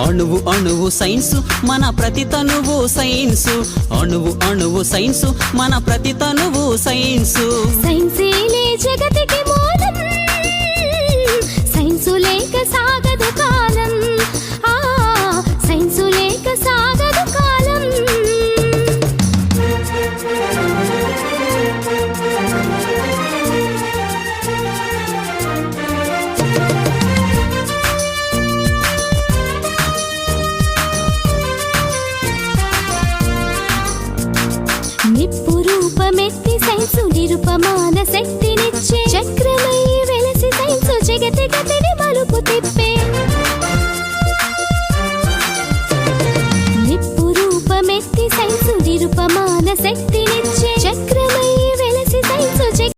అణువు అణువు సైన్సు మన ప్రతి తనువు సైన్సు అణువు అణువు సైన్సు మన ప్రతి తనువు సైన్సు సైన్సేలే జగతికి మూలం సైన్సు లేక సాగదు కాలం సైన్సు లేక సాగదు కాలం నిప్పు రూపమెత్తి సైన్సు నిరుపమాన శక్తినిచ్చే చక్రమై వెలసి సైన్సు జగతి గతిని మలుపు తిప్పే నిప్పు రూపమెత్తి సైన్సు నిరుపమాన శక్తి